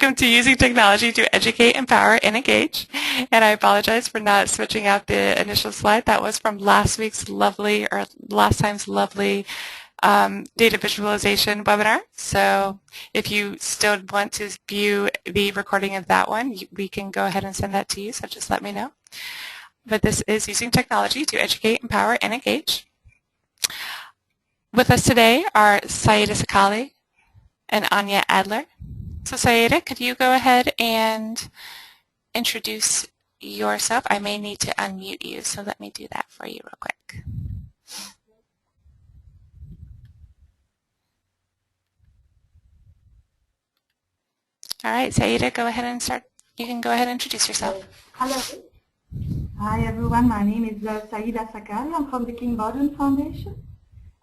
Welcome to Using Technology to Educate, Empower, and Engage. And I apologize for not switching out the initial slide. That was from last time's lovely data visualization webinar. So if you still want to view the recording of that one, we can go ahead and send that to you, so just let me know. But this is Using Technology to Educate, Empower, and Engage. With us today are Saїda Sakali and Anja Adler. So Saїda, could you go ahead and introduce yourself? I may need to unmute you, so let me do that for you real quick. All right, Saїda, go ahead and start. You can go ahead and introduce yourself. Hello. Hi everyone, my name is Saїda Sakali. I'm from the King Baudouin Foundation.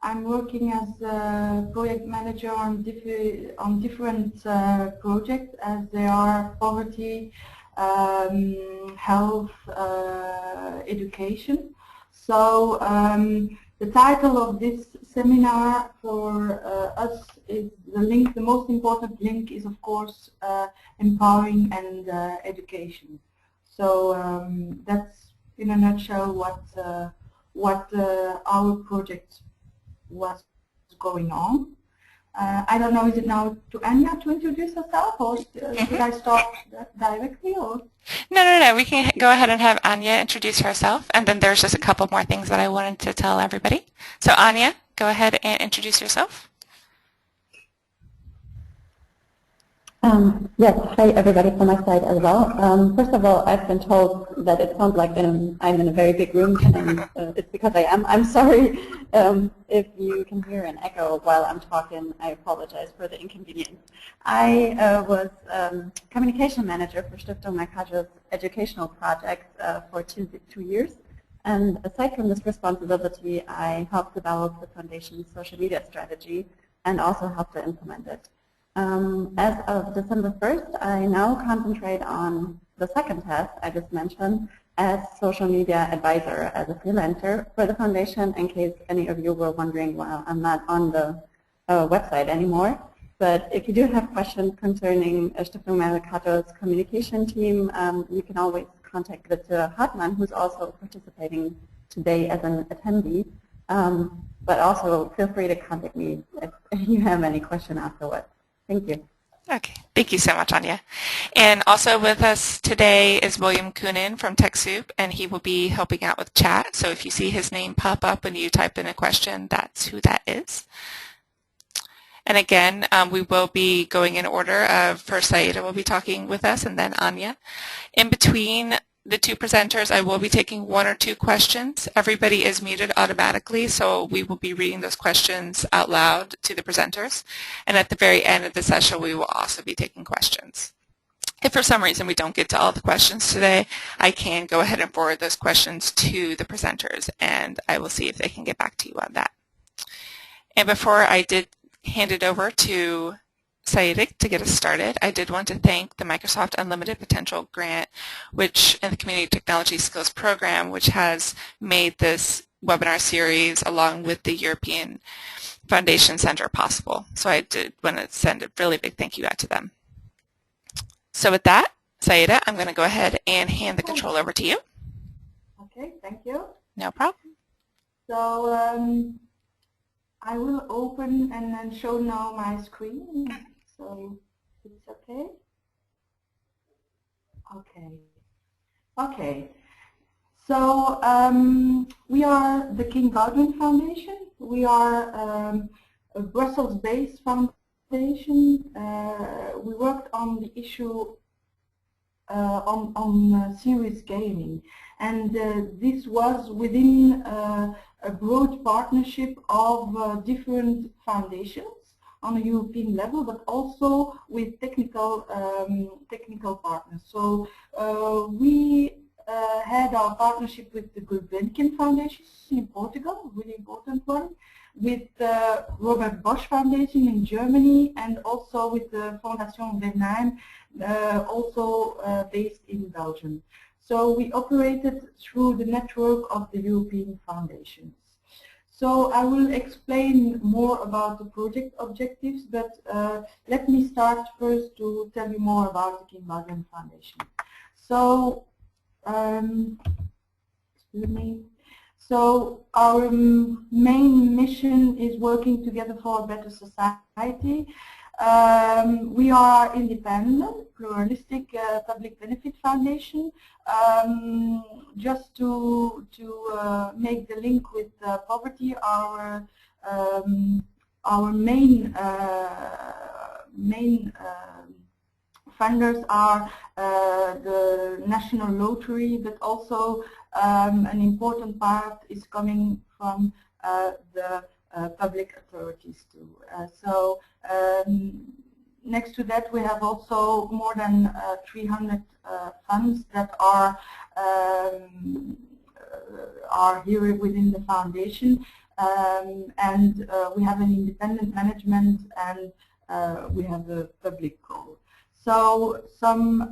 I'm working as a project manager on different projects, as they are poverty, health, education. So the title of this seminar for us is the most important link is of course empowering and education. So that's in a nutshell what our project was going on. I don't know, is it now to Anja to introduce herself, or should I start directly? Or? No. We can go ahead and have Anja introduce herself, and then there's just a couple more things that I wanted to tell everybody. So Anja, go ahead and introduce yourself. Yes, hi everybody from my side as well. First of all, I've been told that it sounds like I'm in a very big room, and it's because I am. I'm sorry if you can hear an echo while I'm talking. I apologize for the inconvenience. I was communication manager for Stiftung Mercator's educational project for two years. And aside from this responsibility, I helped develop the foundation's social media strategy and also helped to implement it. As of December 1st, I now concentrate on the second task I just mentioned as social media advisor, as a freelancer for the foundation, in case any of you were wondering why I'm not on the website anymore. But if you do have questions concerning Stiftung Mercator's communication team, you can always contact Victor Hartmann, who's also participating today as an attendee. But also feel free to contact me if you have any question afterwards. Thank you. Okay, thank you so much, Anja. And also with us today is William Coonan from TechSoup, and he will be helping out with chat. So if you see his name pop up when you type in a question, that's who that is. And again, we will be going in order of first Saїda will be talking with us, and then Anja. In between the two presenters, I will be taking one or two questions. Everybody is muted automatically, so we will be reading those questions out loud to the presenters. And at the very end of the session, we will also be taking questions. If for some reason we don't get to all the questions today, I can go ahead and forward those questions to the presenters, and I will see if they can get back to you on that. And before I did hand it over to Saїda to get us started, I did want to thank the Microsoft Unlimited Potential Grant, which in the Community Technology Skills Program, which has made this webinar series along with the European Foundation Center possible. So I did want to send a really big thank you out to them. So with that, Saїda, I'm going to go ahead and hand the control over to you. Okay, thank you. No problem. So I will open and then show now my screen. So it's okay? Okay. So we are the King Baudouin Foundation. We are a Brussels-based foundation. We worked on the issue on serious gaming. And this was within a broad partnership of different foundations on a European level, but also with technical partners. So we had our partnership with the Gulbenkian Foundation in Portugal, a really important one, with the Robert Bosch Foundation in Germany, and also with the Fondation Bernheim, also based in Belgium. So we operated through the network of the European foundations. So I will explain more about the project objectives, but let me start first to tell you more about the King Baudouin Foundation. So, excuse me. So our main mission is working together for a better society. We are independent, pluralistic public benefit foundation. Just to make the link with poverty, our main funders are the National Lottery, but also an important part is coming from the public authorities too. Next to that, we have also more than 300 funds that are here within the foundation, and we have an independent management, and we have a public goal. So some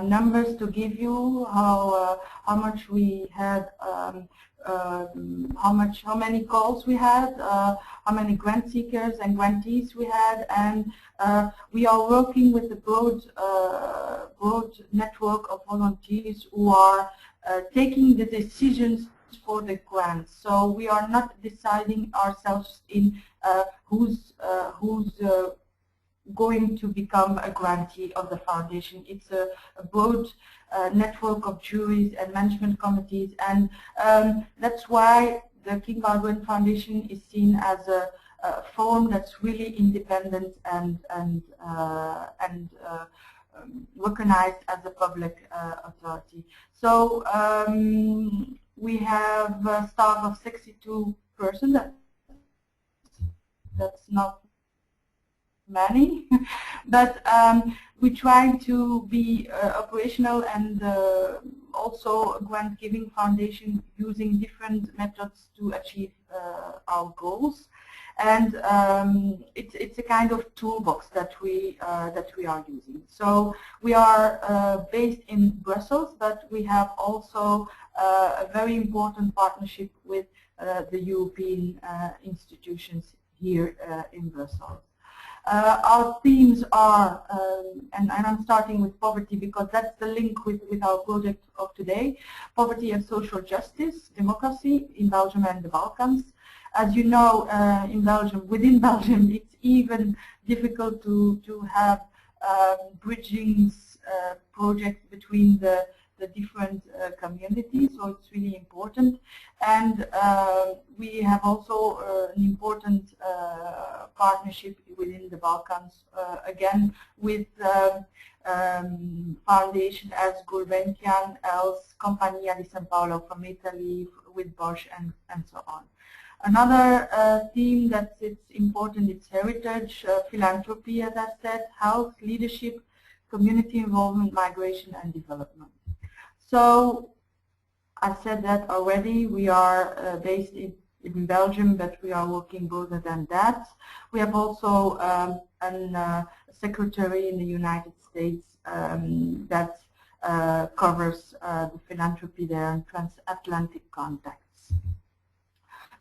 numbers to give you how much we had, how many calls we had, how many grant seekers and grantees we had, and we are working with a broad network of volunteers who are taking the decisions for the grants. So we are not deciding ourselves in who's going to become a grantee of the foundation. It's a broad network of juries and management committees, and that's why the King Baudouin Foundation is seen as a forum that's really independent and recognized as a public authority. So we have a staff of 62 persons. That's not many, but we try to be operational and also a grant-giving foundation using different methods to achieve our goals. And it's a kind of toolbox that we are using. So we are based in Brussels, but we have also a very important partnership with the European institutions here in Brussels. Our themes are, and I'm starting with poverty because that's the link with our project of today, poverty and social justice, democracy in Belgium and the Balkans. As you know, in Belgium, within Belgium, it's even difficult to have bridging projects between the different communities, so it's really important. And we have also an important partnership within the Balkans, again with foundation as Gulbenkian, else Compagnia di San Paolo from Italy, with Bosch, and so on. Another theme that's important, it's heritage, philanthropy, as I said, health, leadership, community involvement, migration, and development. So I said that already. We are based in Belgium, but we are working broader than that. We have also a secretary in the United States that covers the philanthropy there and transatlantic contacts.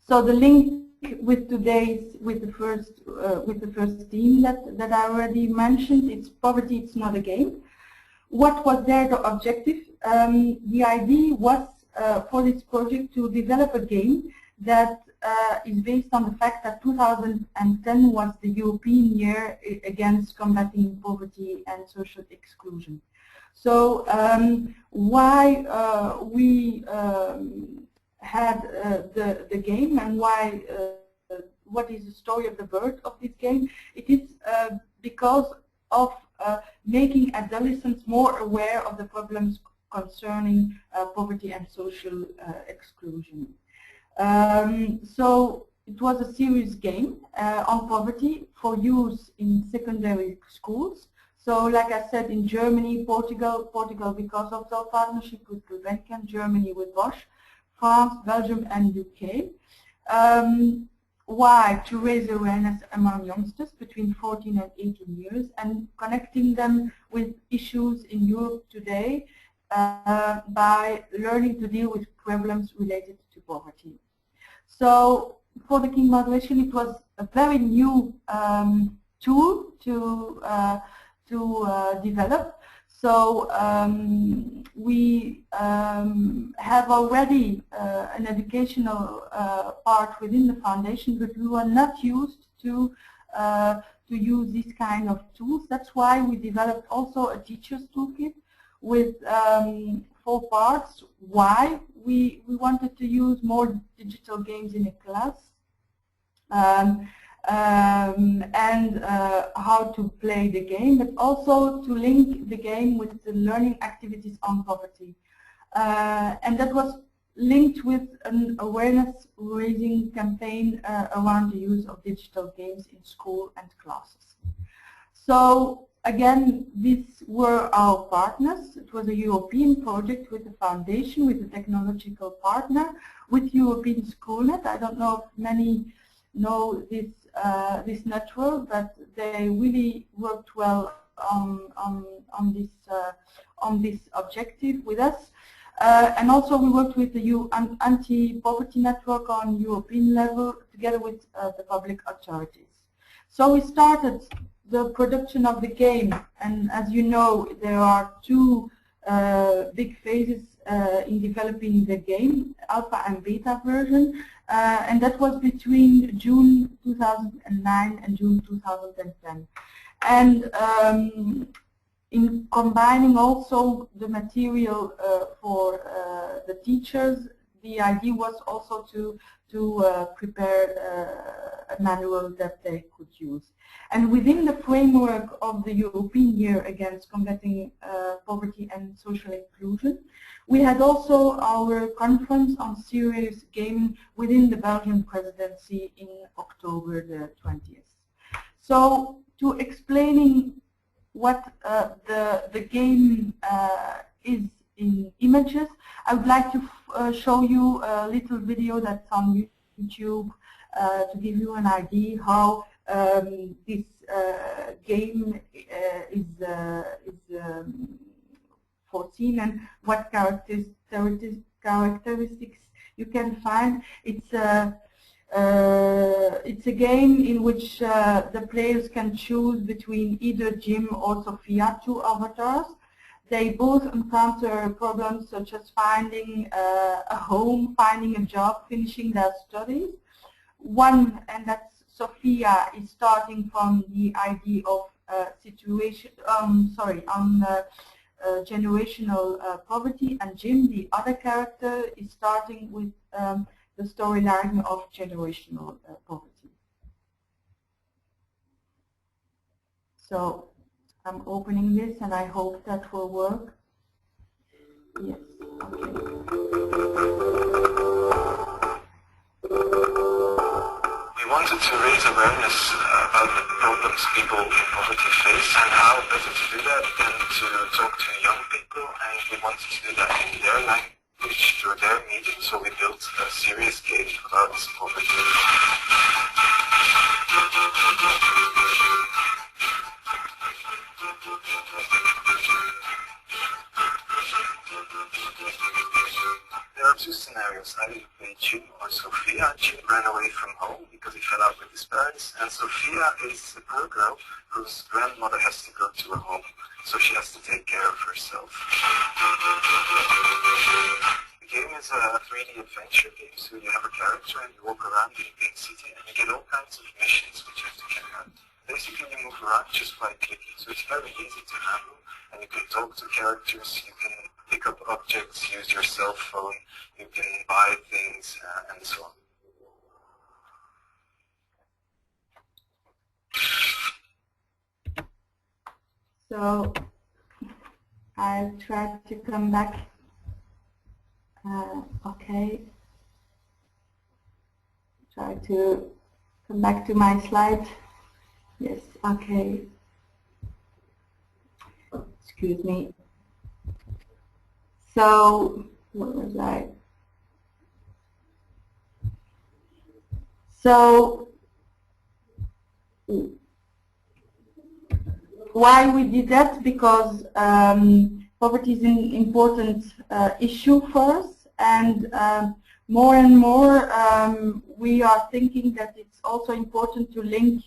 So the link with today's, with the first theme that I already mentioned, it's poverty, it's not a game. What was there the objective? The idea was for this project to develop a game that is based on the fact that 2010 was the European year against combating poverty and social exclusion. So why we had the game, and why what is the story of the birth of this game? It is because of making adolescents more aware of the problems concerning poverty and social exclusion. So it was a serious game on poverty for use in secondary schools. So like I said, in Germany, Portugal because of the partnership with Gulbenkian, Germany with Bosch, France, Belgium, and UK. Why? To raise awareness among youngsters between 14 and 18 years and connecting them with issues in Europe today by learning to deal with problems related to poverty. So for the king modulation, it was a very new tool to develop. So we have already an educational part within the foundation, but we were not used to use this kind of tools. That's why we developed also a teacher's toolkit with 4 parts. Why we wanted to use more digital games in a class, and how to play the game, but also to link the game with the learning activities on poverty. And that was linked with an awareness-raising campaign around the use of digital games in school and classes. So again, these were our partners. It was a European project with the foundation, with the technological partner, with European Schoolnet. I don't know if many know this this network, but they really worked well on this objective with us. And also we worked with the anti-poverty network on European level together with the public authorities. So we started the production of the game, and as you know, there are 2 big phases in developing the game, alpha and beta version, and that was between June 2009 and June 2010. And in combining also the material for the teachers, the idea was also to prepare a manual that they could use. And within the framework of the European Year Against Combating Poverty and Social Inclusion, we had also our conference on serious gaming within the Belgian presidency in October the 20th. So to explaining what the game is in images, I would like to show you a little video that's on YouTube to give you an idea how this game is foreseen and what characteristics you can find. It's a game in which the players can choose between either Jim or Sophia, 2 avatars. They both encounter problems such as finding a home, finding a job, finishing their studies. One, and that's Sophia, is starting from the idea of generational poverty, and Jim, the other character, is starting with the storyline of generational poverty. So I'm opening this and I hope that will work. Yes, We wanted to raise awareness about the problems people in poverty face and how better to do that than to talk to young people, and we wanted to do that in their language through their medium, so we built a serious game about this poverty. There are 2 scenarios, either you play Jim or Sophia. Jim ran away from home because he fell out with his parents, and Sophia is a poor girl whose grandmother has to go to a home, so she has to take care of herself. The game is a 3D adventure game, so you have a character and you walk around in a big city and you get all kinds of missions which you have to carry out. Basically you move around just by clicking, so it's very easy to handle, and you can talk to characters, you can pick up objects, use your cell phone, you can buy things, and so on. So I tried to come back. Okay. Try to come back to my slide. Yes, okay. Excuse me. So, what was I? So, why we did that? Because poverty is an important issue for us, and more and more we are thinking that it's also important to link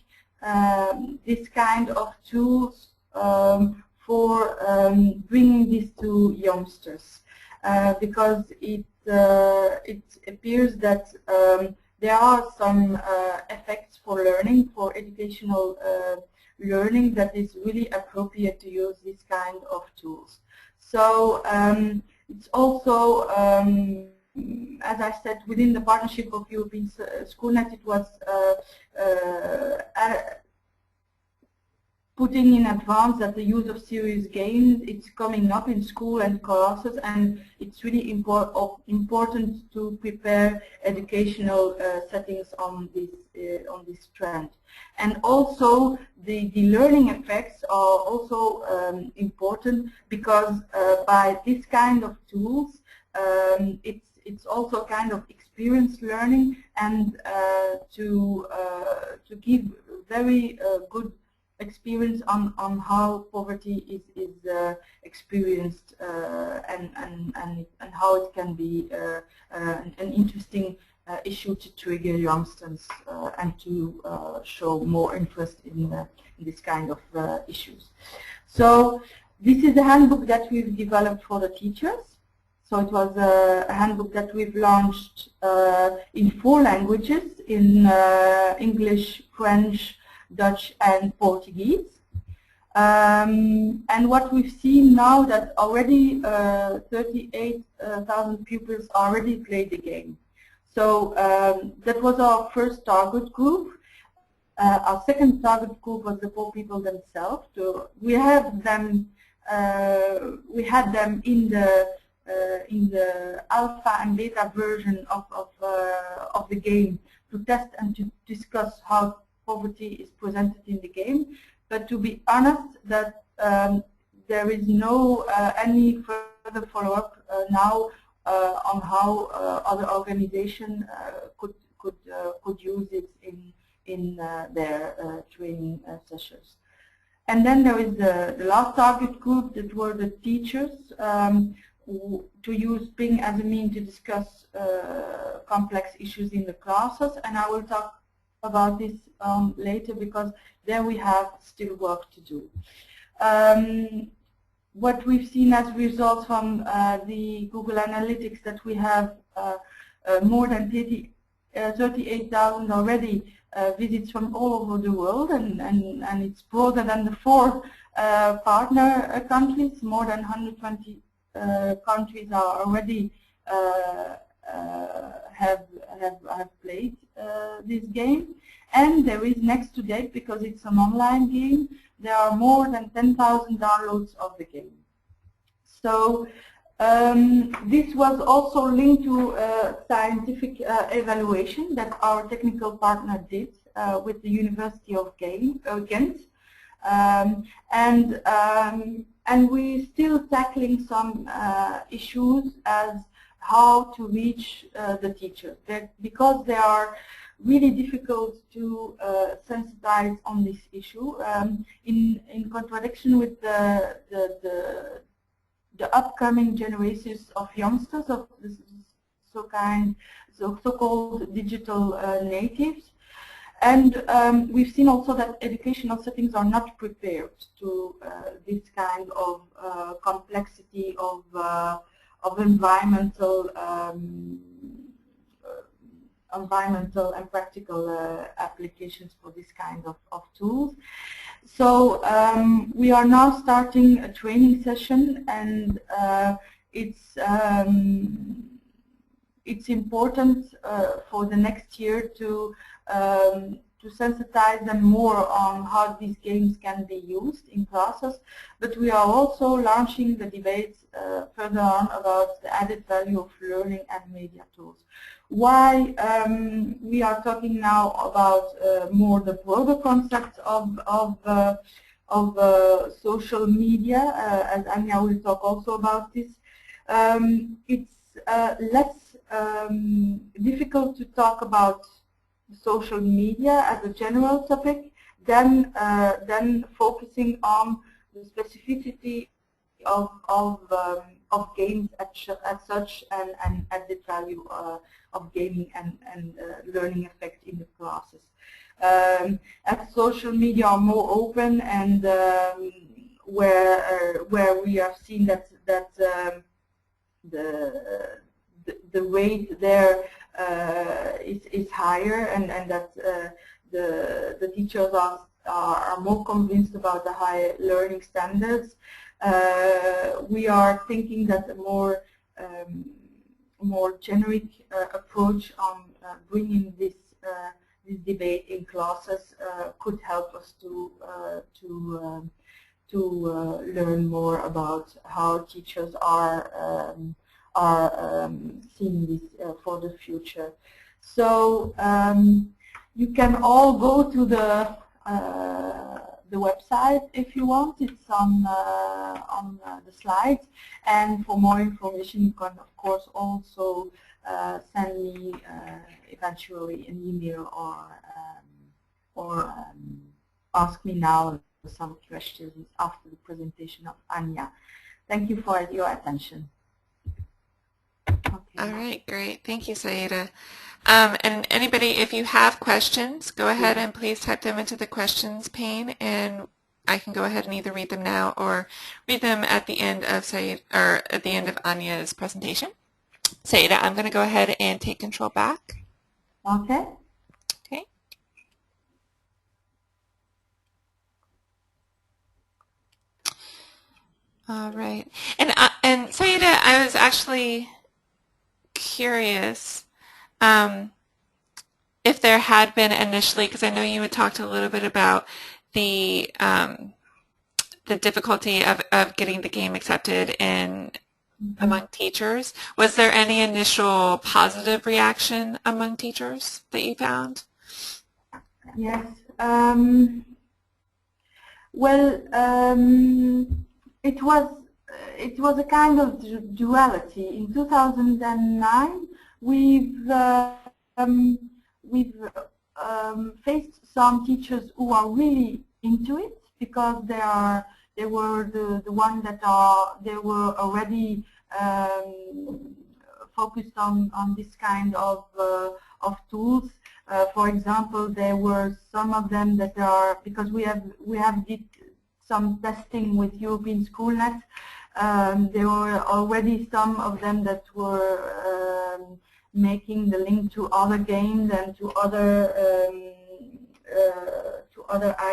this kind of tools for bringing this to youngsters, because it appears that there are some effects for learning, for educational learning, that is really appropriate to use this kind of tools. So it's also, as I said, within the partnership of European Schoolnet, it was putting in advance that the use of serious games, it's coming up in school and classes, and it's really important to prepare educational settings on this trend. And also the learning effects are also important, because by this kind of tools it's also kind of experience learning, and to give very good experience on how poverty is experienced and how it can be an interesting issue to trigger youngsters and to show more interest in this kind of issues. So this is a handbook that we've developed for the teachers. So it was a handbook that we've launched in 4 languages, in English, French, Dutch and Portuguese. And what we've seen now, that already 38,000 pupils already played the game. So that was our first target group. Our second target group was the poor people themselves. So we had them in the alpha and beta version of the game, to test and to discuss how poverty is presented in the game. But to be honest, that there is no any further follow-up now on how other organizations could use it in their training sessions. And then there is the last target group, that were the teachers, to use Ping as a means to discuss complex issues in the classes. And I will talk about this later, because there we have still work to do. What we've seen as results from the Google Analytics, that we have more than 38,000 already visits from all over the world, and it's broader than the 4 partner countries. More than 120 countries are already have played this game. And there is, next to that, because it's an online game, there are more than 10,000 downloads of the game. So this was also linked to scientific evaluation that our technical partner did with the University of Ghent. And we're still tackling some issues as how to reach the teachers, because they are really difficult to sensitize on this issue, in contradiction with the upcoming generations of youngsters, of this so-called digital natives. And we've seen also that educational settings are not prepared to this kind of complexity of environmental and practical applications for this kind of tools. So we are now starting a training session, and it's important for the next year to sensitize them more on how these games can be used in classes. But we are also launching the debates further on about the added value of learning and media tools. Why we are talking now about more the broader concept of social media, as Anja will talk also about this. It's less difficult to talk about social media as a general topic than focusing on the specificity of of games as such, and added value of gaming and learning effect in the classes. As social media are more open, and where we have seen that the rate there is higher, and that the teachers are more convinced about the high learning standards. We are thinking that a more generic approach on bringing this debate in classes could help us to learn more about how teachers are seeing this for the future. So you can all go to the website if you want. It's on the slides, and for more information you can of course also send me eventually an email or ask me now some questions after the presentation of Anja. Thank you for your attention. Okay. All right, great. Thank you, Saїda. And anybody, if you have questions, go ahead and please type them into the questions pane, and I can go ahead and either read them now or read them at the end of Anja's presentation. Saїda, I'm going to go ahead and take control back. Okay. Okay. All right. And Saїda, I was actually curious if there had been initially, because I know you had talked a little bit about the difficulty of getting the game accepted among teachers. Was there any initial positive reaction among teachers that you found? Yes. Well, it was a kind of duality. In 2009, we've faced some teachers who are really into it, because they were the ones that they were already focused on this kind of tools. For example, there were some of them that are, because we have did some testing with European Schoolnet. There were already some of them that were making the link to other games and to other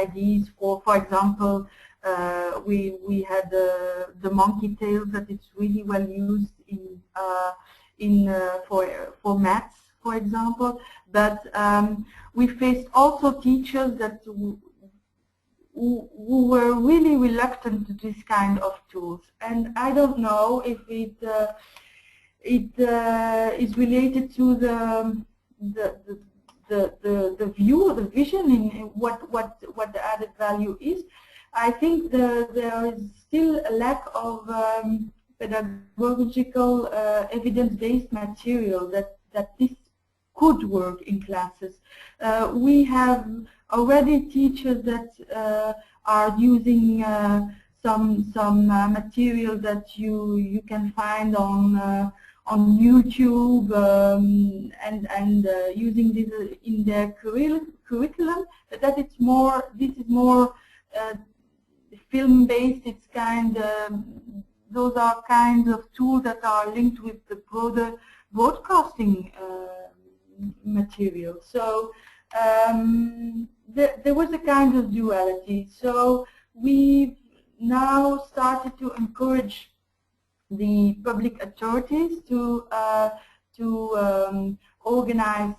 IDs. For example, we had the monkey tails that it's really well used for maths, for example. But we faced also teachers that who were really reluctant to this kind of tools, and I don't know if it is related to the view, the vision in what the added value is. I think there is still a lack of pedagogical evidence-based material that this could work in classes. We have already teachers that are using some material that you can find on YouTube, and using this in their curriculum. That it's more. This is more film-based. It's those are kinds of tools that are linked with the broader broadcasting material. So there was a kind of duality. So we've now started to encourage the public authorities to organize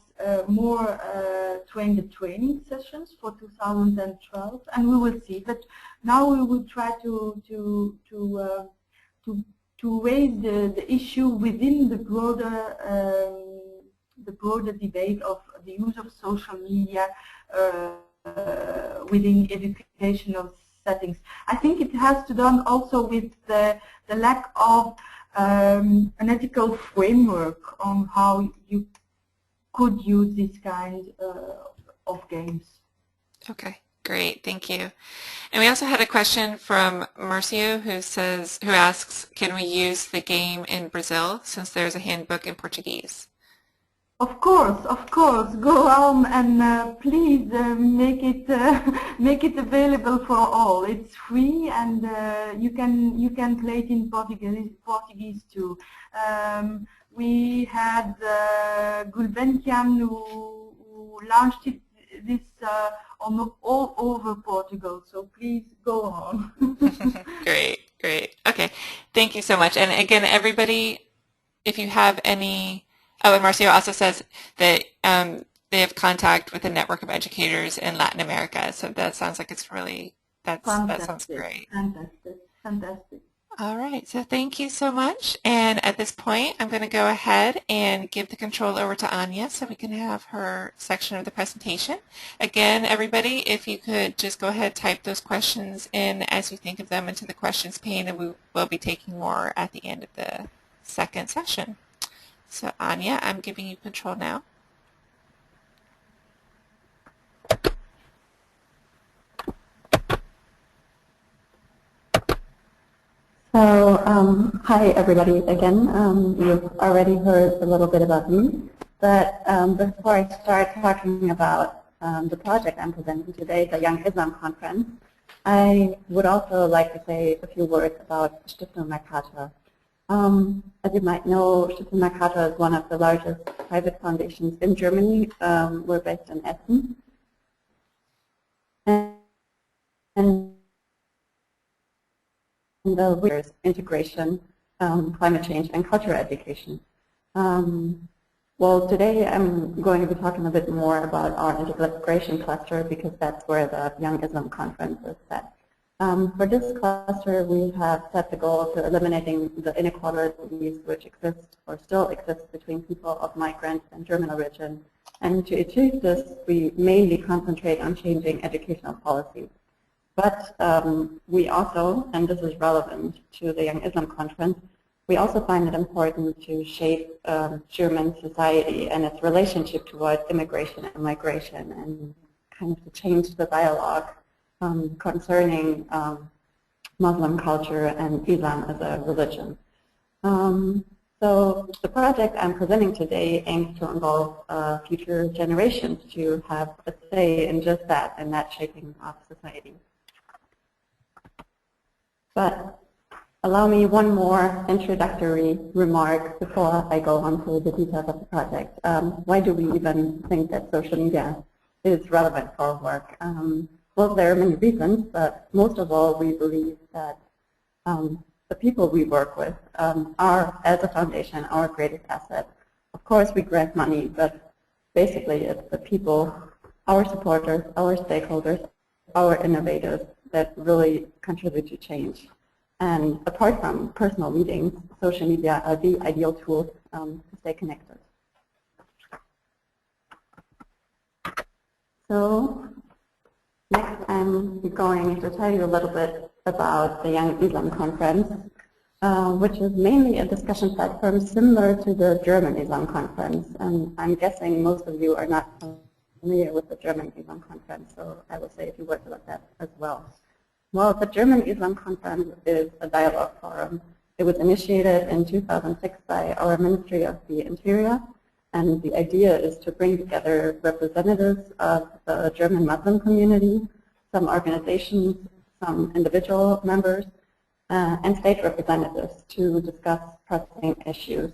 more training sessions for 2012, and we will see. But now we will try to raise the issue within the broader debate of the use of social media within educational settings. I think it has to do also with the lack of an ethical framework on how you could use this kind of games. Okay, Great, thank you. And we also had a question from Marcio who asks, can we use the game in Brazil since there's a handbook in Portuguese? Of course. Go on and please make it available for all. It's free, and you can play it in Portuguese too. We had Gulbenkian who launched this on all over Portugal. So please go on. Great. Okay, thank you so much. And again, everybody, if you have any. Oh, and Marcio also says that they have contact with a network of educators in Latin America. So that sounds like it's really, that sounds great. Fantastic. All right, so thank you so much. And at this point, I'm going to go ahead and give the control over to Anja so we can have her section of the presentation. Again, everybody, if you could just go ahead, type those questions in as you think of them into the questions pane, and we will be taking more at the end of the second session. So Anja, I'm giving you control now. So, hi everybody again. You've already heard a little bit about me, but before I start talking about the project I'm presenting today, the Young Islam Conference, I would also like to say a few words about Stiftung Mercator. As you might know, Stiftung Mercator is one of the largest private foundations in Germany. We're based in Essen. And the leaders, integration, climate change, and cultural education. Well, today I'm going to be talking a bit more about our integration cluster because that's where the Young Islam Conference is set. For this cluster, we have set the goal to eliminating the inequalities which exist or still exist between people of migrant and German origin. And to achieve this, we mainly concentrate on changing educational policy. But we also, and this is relevant to the Young Islam Conference, we also find it important to shape German society and its relationship towards immigration and migration, and kind of to change the dialogue concerning Muslim culture and Islam as a religion. So the project I'm presenting today aims to involve future generations to have a say in just that, in that shaping of society. But allow me one more introductory remark before I go on to the details of the project. Why do we even think that social media is relevant for our work? Well, there are many reasons, but most of all, we believe that the people we work with are, as a foundation, our greatest asset. Of course, we grant money, but basically it's the people, our supporters, our stakeholders, our innovators that really contribute to change. And apart from personal meetings, social media are the ideal tools to stay connected. So next I'm going to tell you a little bit about the Young Islam Conference, which is mainly a discussion platform similar to the German Islam Conference. And I'm guessing most of you are not familiar with the German Islam Conference, so I will say a few words about that as well. Well, the German Islam Conference is a dialogue forum. It was initiated in 2006 by our Ministry of the Interior, and the idea is to bring together representatives of the German Muslim community, some organizations, some individual members, and state representatives to discuss pressing issues.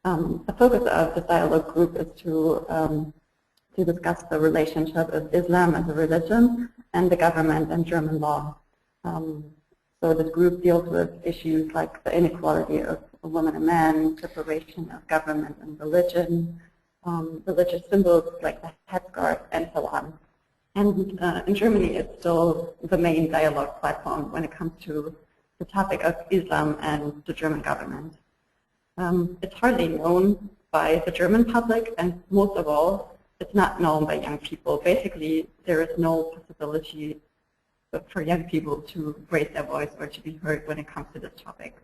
The focus of this dialogue group is to discuss the relationship of Islam as a religion and the government and German law. So this group deals with issues like the inequality of women and men, separation of government and religion, religious symbols like the headscarf, and so on. And in Germany, it's still the main dialogue platform when it comes to the topic of Islam and the German government. It's hardly known by the German public, and most of all, it's not known by young people. Basically, there is no possibility for young people to raise their voice or to be heard when it comes to this topic.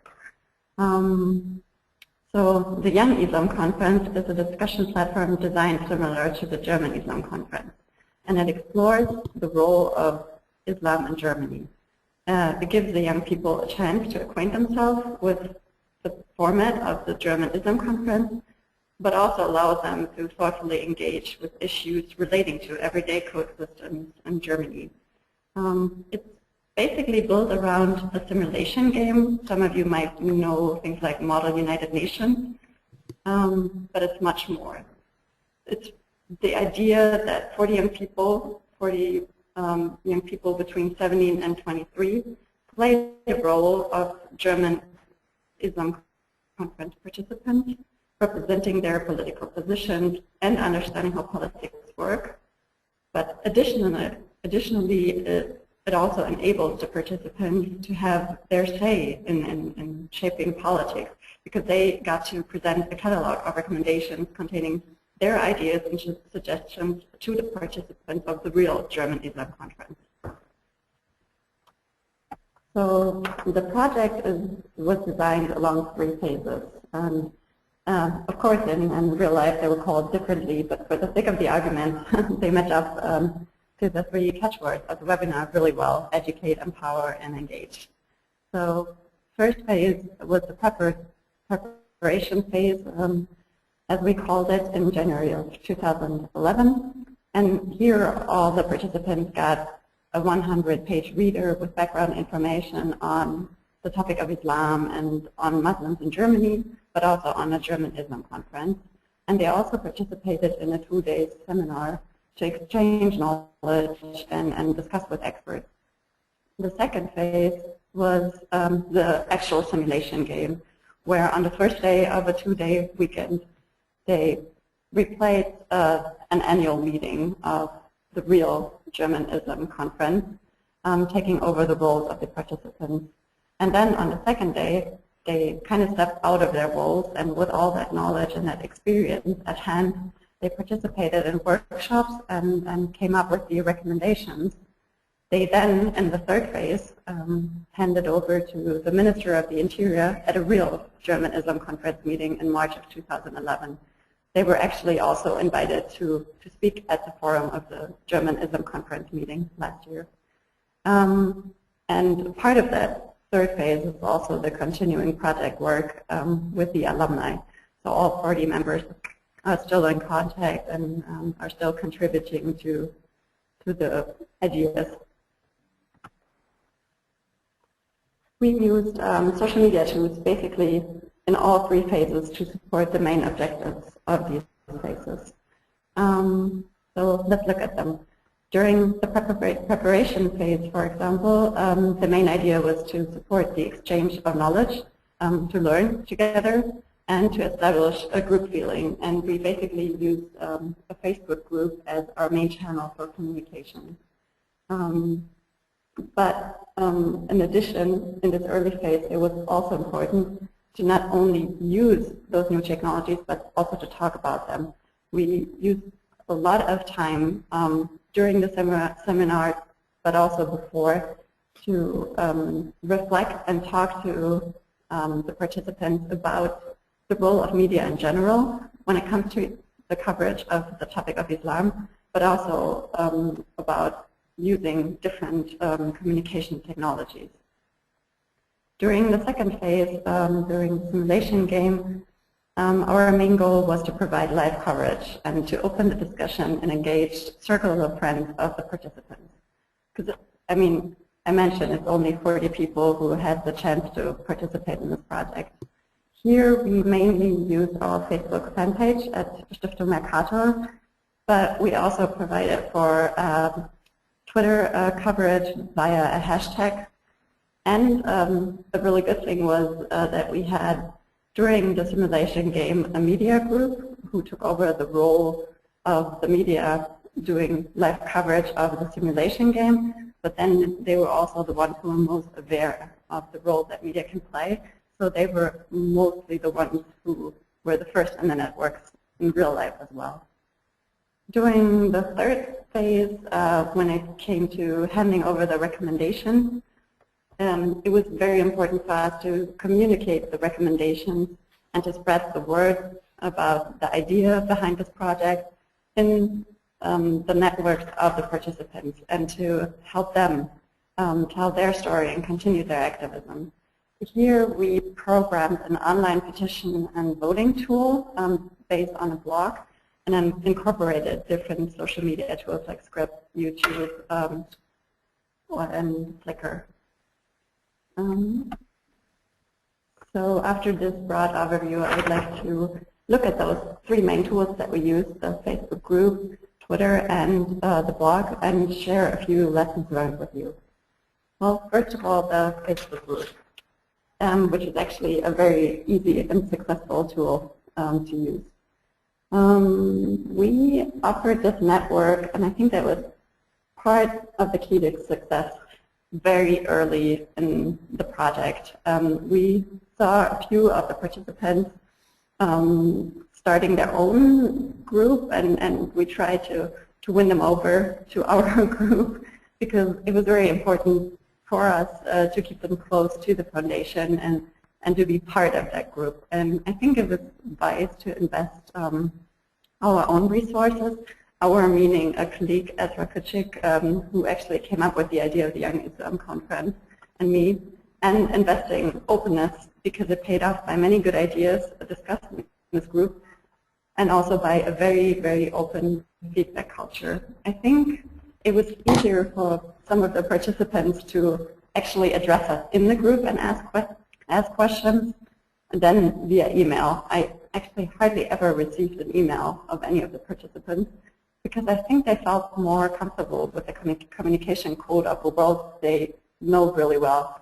So the Young Islam Conference is a discussion platform designed similar to the German Islam Conference. and it explores the role of Islam in Germany. It gives the young people a chance to acquaint themselves with the format of the German Islam Conference, but also allows them to thoughtfully engage with issues relating to everyday coexistence in Germany. It's basically built around a simulation game. Some of you might know things like Model United Nations, but it's much more. It's the idea that 40 young people between 17 and 23 play the role of German Islam Conference participants, representing their political positions and understanding how politics work. But additionally, it also enables the participants to have their say in shaping politics, because they got to present a catalog of recommendations containing their ideas and suggestions to the participants of the real German Islam Conference. So the project was designed along 3 phases. And of course, in real life, they were called differently, but for the sake of the argument, they match up to the 3 catchwords of the webinar really well: educate, empower, and engage. So first phase was the preparation phase, as we called it, in January of 2011. And here all the participants got a 100-page reader with background information on the topic of Islam and on Muslims in Germany, but also on a German Islam Conference. And they also participated in a 2-day seminar to exchange knowledge and discuss with experts. The second phase was the actual simulation game, where on the first day of a 2-day weekend, they replayed an annual meeting of the real German Islam Conference, taking over the roles of the participants. And then on the second day, they kind of stepped out of their roles, and with all that knowledge and that experience at hand, they participated in workshops and came up with the recommendations. They then, in the third phase, handed over to the Minister of the Interior at a real German Islam Conference meeting in March of 2011. They were actually also invited to speak at the forum of the German Islam Conference meeting last year. And part of that third phase is also the continuing project work with the alumni. So all 40 members are still in contact and are still contributing to the ideas. We used social media tools basically in all 3 phases to support the main objectives of these phases. So let's look at them. During the preparation phase, for example, the main idea was to support the exchange of knowledge, to learn together, and to establish a group feeling. And we basically used a Facebook group as our main channel for communication. But in addition, in this early phase, it was also important to not only use those new technologies, but also to talk about them. We used a lot of time during the seminar, but also before, to reflect and talk to the participants about the role of media in general when it comes to the coverage of the topic of Islam, but also about using different communication technologies. During the second phase, during the simulation game, our main goal was to provide live coverage and to open the discussion and engage circle of friends of the participants. Because, I mean, I mentioned it's only 40 people who had the chance to participate in this project. Here we mainly use our Facebook fan page at Stiftung Mercator, but we also provided for Twitter coverage via a hashtag. And the really good thing was that we had, during the simulation game, a media group who took over the role of the media doing live coverage of the simulation game, but then they were also the ones who were most aware of the role that media can play. So they were mostly the ones who were the first in the networks in real life as well. During the third phase, when it came to handing over the recommendations, it was very important for us to communicate the recommendations and to spread the word about the idea behind this project in the networks of the participants and to help them tell their story and continue their activism. Here we programmed an online petition and voting tool based on a blog, and then incorporated different social media tools like Script, YouTube, and Flickr. So after this broad overview, I would like to look at those three main tools that we use, the Facebook group, Twitter, and the blog, and share a few lessons learned with you. Well, first of all, the Facebook group, which is actually a very easy and successful tool to use. We offered this network, and I think that was part of the key to success very early in the project. We saw a few of the participants starting their own group, and we tried to win them over to our group because it was very important for us to keep them close to the foundation and to be part of that group. And I think it was wise to invest our own resources, our meaning a colleague, Adler, who actually came up with the idea of the Young Islam Conference, and me, and investing openness because it paid off by many good ideas discussed in this group, and also by a very, very open feedback culture. I think it was easier for some of the participants to actually address us in the group and ask questions than via email. I actually hardly ever received an email of any of the participants because I think they felt more comfortable with the communication code of the world they know really well.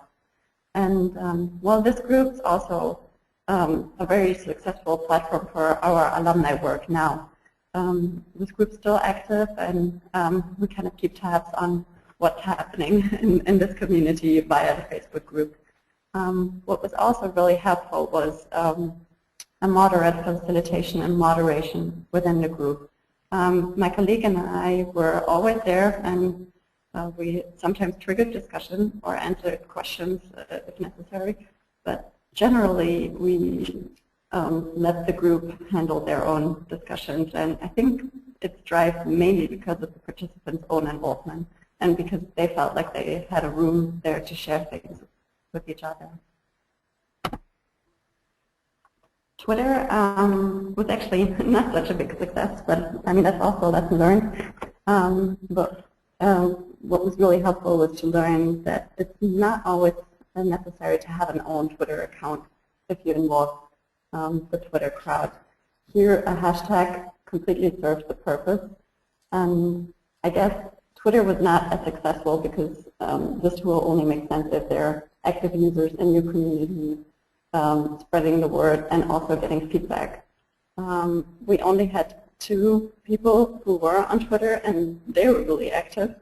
And well, this group is also a very successful platform for our alumni work now. This group's still active, and we kind of keep tabs on what's happening in this community via the Facebook group. What was also really helpful was a moderate facilitation and moderation within the group. My colleague and I were always there, and we sometimes triggered discussion or answered questions if necessary, but generally we let the group handle their own discussions, and I think it's drive mainly because of the participants' own involvement and because they felt like they had a room there to share things with each other. Twitter was actually not such a big success, but I mean that's also a lesson learned. But what was really helpful was to learn that it's not always necessary to have an own Twitter account if you involve the Twitter crowd. Here, a hashtag completely serves the purpose. I guess Twitter was not as successful because this tool only makes sense if there are active users in your community spreading the word and also getting feedback. We only had 2 people who were on Twitter, and they were really active,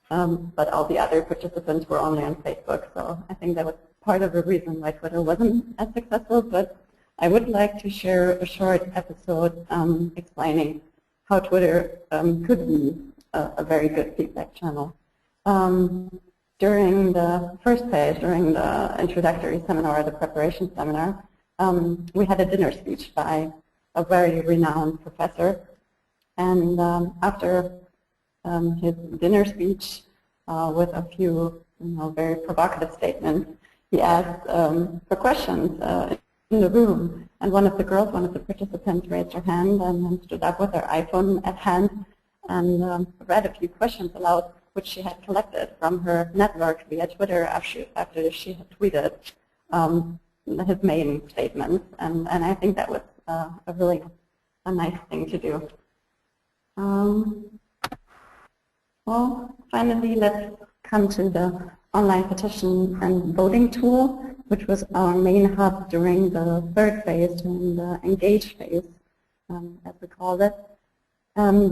but all the other participants were only on Facebook. So I think that was part of the reason why Twitter wasn't as successful. But I would like to share a short episode explaining how Twitter could be a very good feedback channel. During the first phase, during the introductory seminar, the preparation seminar, we had a dinner speech by a very renowned professor. And after his dinner speech with a few very provocative statements, he asked for questions in the room. And one of the participants raised her hand and then stood up with her iPhone at hand and read a few questions aloud, which she had collected from her network via Twitter after she had tweeted his main statements. And I think that was a really nice thing to do. Well, finally, let's come to the online petition and voting tool, which was our main hub during the third phase, during the engage phase, as we called it.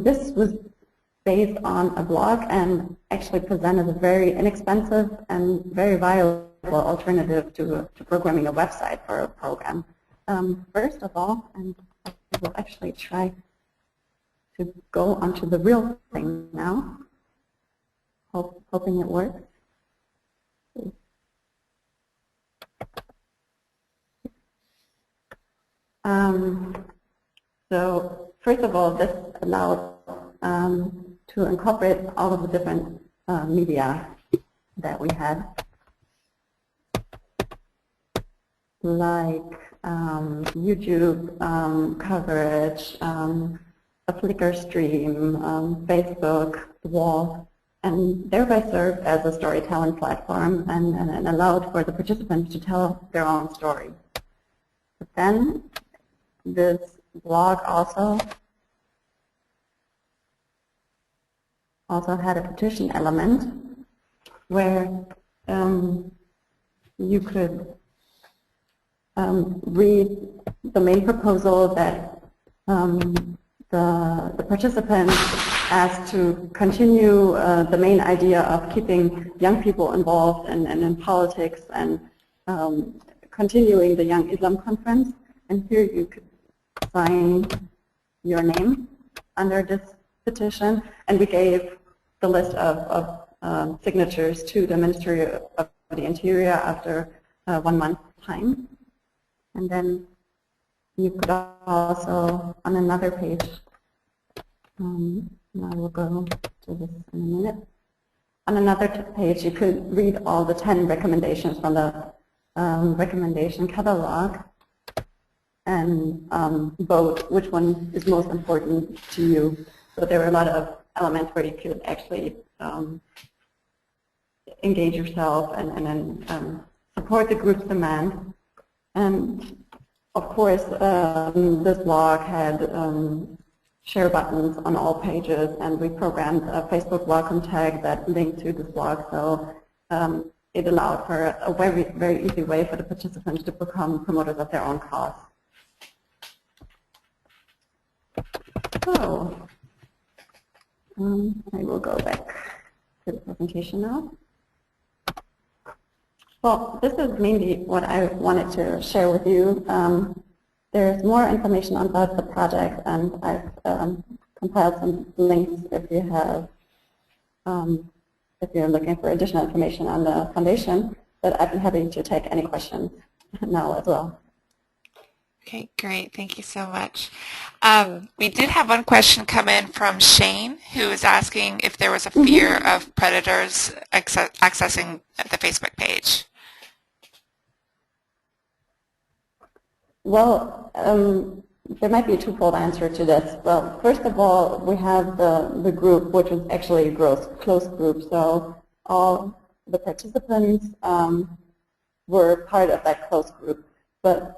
This was based on a blog and actually presented a very inexpensive and very viable alternative to programming a website for a program. First of all, and I will actually try to go onto the real thing now, hoping it works. So first of all, this allows to incorporate all of the different media that we had, like YouTube coverage, a Flickr stream, Facebook, the wall, and thereby served as a storytelling platform and allowed for the participants to tell their own story. But then this blog also had a petition element where you could read the main proposal that the participants asked to continue the main idea of keeping young people involved in politics and continuing the Young Islam Conference. And here you could sign your name under this petition, and we gave the list of signatures to the Ministry of the Interior after 1 month's time. And then you could also, on another page, I will go to this in a minute. On another page, you could read all the 10 recommendations from the recommendation catalog and vote which one is most important to you. So there were a lot of elements where you could actually engage yourself and then support the group's demand. And of course, this blog had share buttons on all pages, and we programmed a Facebook welcome tag that linked to this blog, so it allowed for a very, very easy way for the participants to become promoters of their own cause. So, I will go back to the presentation now. Well, this is mainly what I wanted to share with you. There's more information about the project, and I've compiled some links if you have, if you're looking for additional information on the foundation. But I'd be happy to take any questions now as well. Okay, great. Thank you so much. We did have one question come in from Shane, who is asking if there was a fear of predators accessing the Facebook page. Well, there might be a twofold answer to this. Well, first of all, we have the group, which is actually a closed group. So all the participants were part of that closed group. But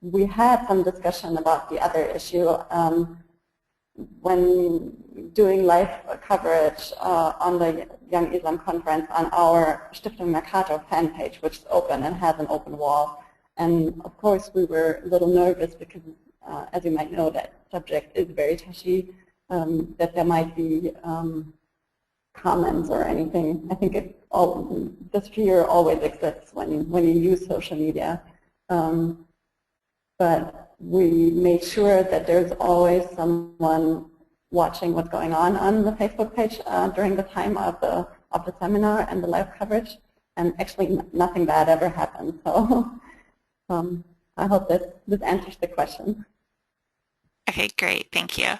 we had some discussion about the other issue when doing live coverage on the Young Islam Conference on our Stiftung Mercator fan page, which is open and has an open wall. And of course, we were a little nervous because, as you might know, that subject is very touchy, that there might be comments or anything. I think this fear always exists when you use social media. But we made sure that there's always someone watching what's going on the Facebook page during the time of the seminar and the live coverage. And actually, nothing bad ever happened. So. I hope this answers the question. Okay, great. Thank you.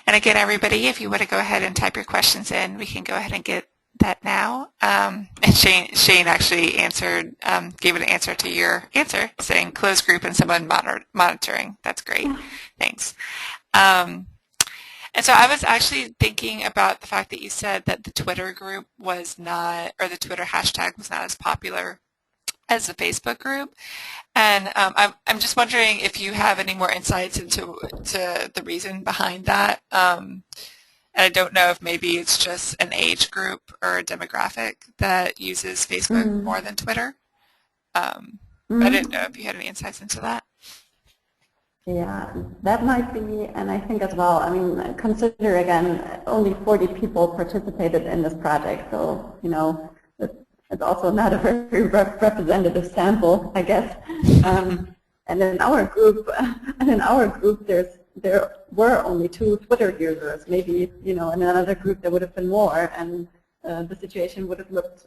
And again, everybody, if you want to go ahead and type your questions in, we can go ahead and get that now. And Shane actually gave an answer to your answer, saying closed group and someone monitoring. That's great. Thanks. And so I was actually thinking about the fact that you said that the Twitter group was not, or the Twitter hashtag was not as popular as the Facebook group. And I'm just wondering if you have any more insights into the reason behind that. And I don't know if maybe it's just an age group or a demographic that uses Facebook more than Twitter. But I didn't know if you had any insights into that. Yeah, that might be, and I think as well, I mean, consider again, only 40 people participated in this project, so, you know, it's also not a very representative sample, I guess. And in our group, there were only 2 Twitter users. Maybe, you know, in another group there would have been more, and the situation would have looked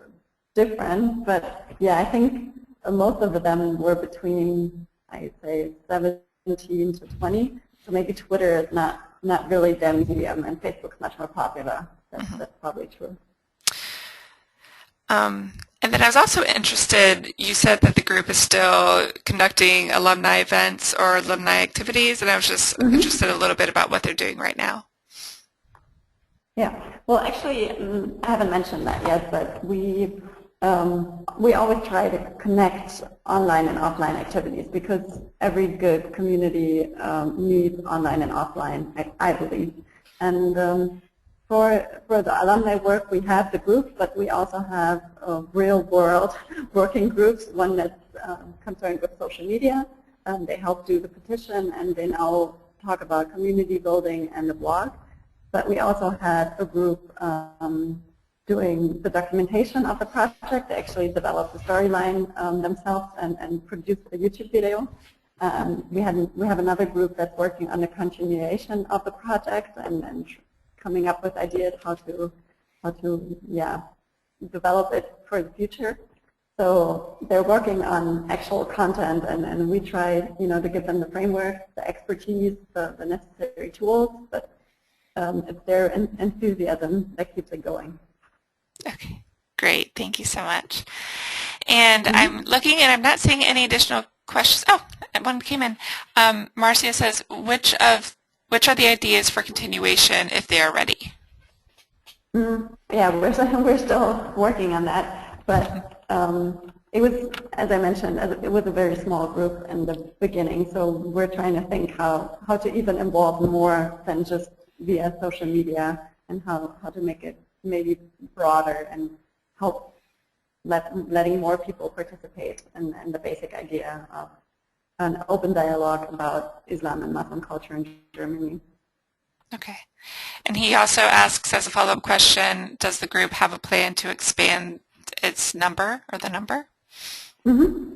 different. But yeah, I think most of them were between, I'd say, 17 to 20. So maybe Twitter is not not really their medium, and Facebook's much more popular. That's probably true. And then I was also interested, you said that the group is still conducting alumni events or alumni activities, and I was just interested a little bit about what they're doing right now. Yeah, well actually I haven't mentioned that yet, but we always try to connect online and offline activities because every good community needs online and offline, I believe. And for the alumni work, we have the group, but we also have real-world working groups, one that's concerned with social media. They help do the petition, and they now talk about community building and the blog. But we also had a group doing the documentation of the project. They actually developed the storyline themselves and produced a YouTube video. We have another group that's working on the continuation of the project and coming up with ideas how to develop it for the future. So they're working on actual content, and we try to give them the framework, the expertise, the necessary tools, but it's their enthusiasm that keeps it going. Okay, great. Thank you so much. And I'm looking, and I'm not seeing any additional questions. Oh, one came in. Marcia says, which are the ideas for continuation if they are ready? Yeah, we're still working on that, but it was, as I mentioned, it was a very small group in the beginning, so we're trying to think how to even involve more than just via social media, and how to make it maybe broader and help letting more people participate in the basic idea of an open dialogue about Islam and Muslim culture in Germany. Okay. And he also asks, as a follow-up question, does the group have a plan to expand its number or the number?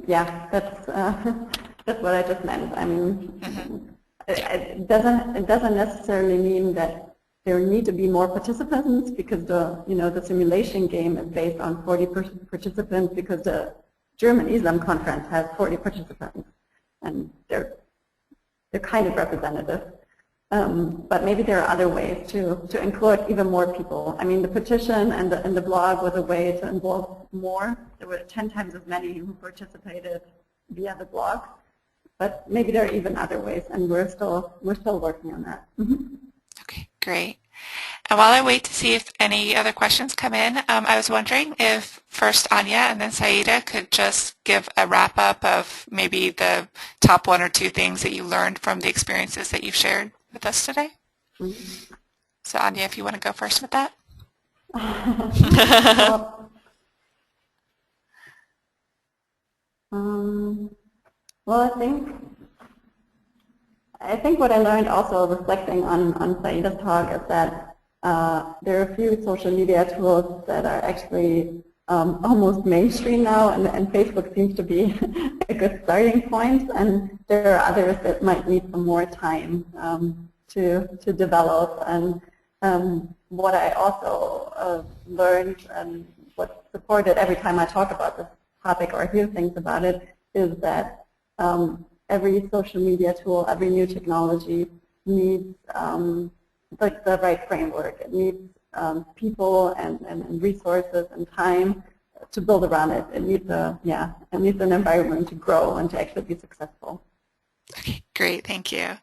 Yeah, that's what I just meant. I mean, it doesn't necessarily mean that there need to be more participants, because the simulation game is based on 40 participants, because the German Islam conference has 40 participants, and they're kind of representative. But maybe there are other ways to include even more people. I mean, the petition and the blog was a way to involve more. There were 10 times as many who participated via the blog. But maybe there are even other ways, and we're still working on that. Okay, great. And while I wait to see if any other questions come in, I was wondering if first Anja and then Saїda could just give a wrap-up of maybe the top one or two things that you learned from the experiences that you've shared with us today. So Anja, if you want to go first with that. Well, I think what I learned also reflecting on Saїda's talk is that there are a few social media tools that are actually almost mainstream now, and Facebook seems to be a good starting point, and there are others that might need some more time to develop. And what I also learned, and what supported every time I talk about this topic or hear things about it, is that every social media tool, every new technology needs the right framework. It needs people and resources and time to build around it. It needs an environment to grow and to actually be successful. Okay, great, thank you.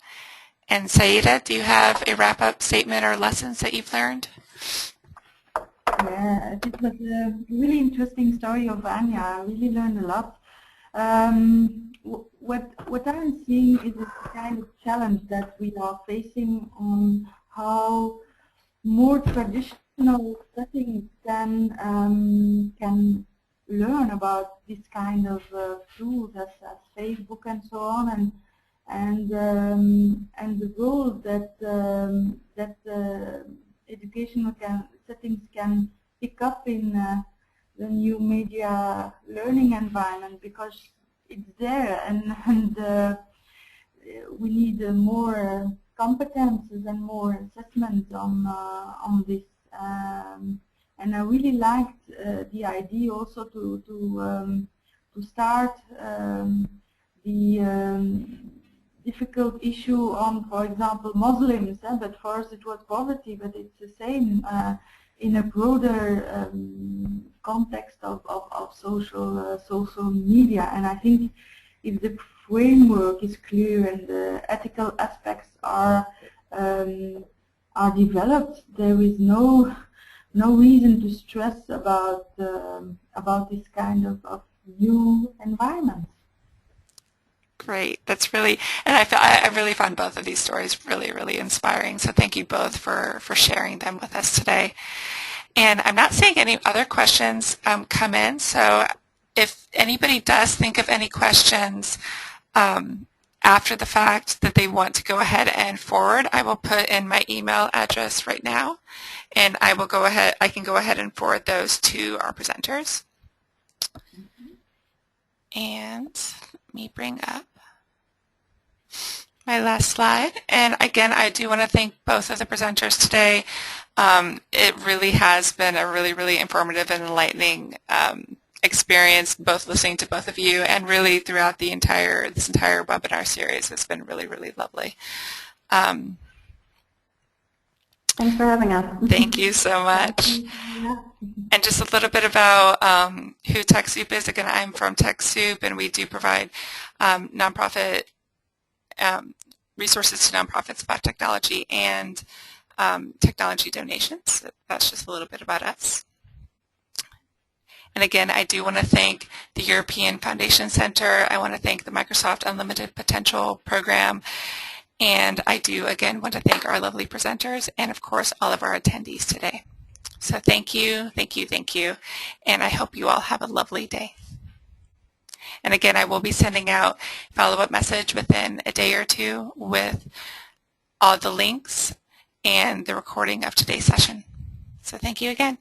And Saїda, do you have a wrap-up statement or lessons that you've learned? Yeah, this was a really interesting story of Anja. I really learned a lot. What I'm seeing is a kind of challenge that we are facing on how more traditional settings can learn about this kind of tools as Facebook and so on, and the role that educational settings can pick up in the new media learning environment, because it's there, and we need more competences and more assessment on this. And I really liked the idea also to start the difficult issue on, for example, Muslims. But first it was poverty, but it's the same in a broader context of social media. And I think if the framework is clear and the ethical aspects are developed, there is no reason to stress about this kind of new environment. Great. That's really, and I really found both of these stories really, really inspiring. So thank you both for sharing them with us today. And I'm not seeing any other questions come in. So if anybody does think of any questions after the fact that they want to go ahead and forward, I will put in my email address right now, and I can go ahead and forward those to our presenters. And let me bring up my last slide. And again, I do want to thank both of the presenters today. It really has been a really, really informative and enlightening experience, both listening to both of you and really throughout this entire webinar series. It's been really, really lovely. Thanks for having us. Thank you so much. And just a little bit about who TechSoup is. Again, I'm from TechSoup, and we do provide nonprofit resources to nonprofits about technology and technology donations. That's just a little bit about us. And again, I do want to thank the European Foundation Center. I want to thank the Microsoft Unlimited Potential Program. And I do, again, want to thank our lovely presenters and, of course, all of our attendees today. So thank you, thank you, thank you. And I hope you all have a lovely day. And again, I will be sending out a follow-up message within a day or two with all the links and the recording of today's session. So thank you again.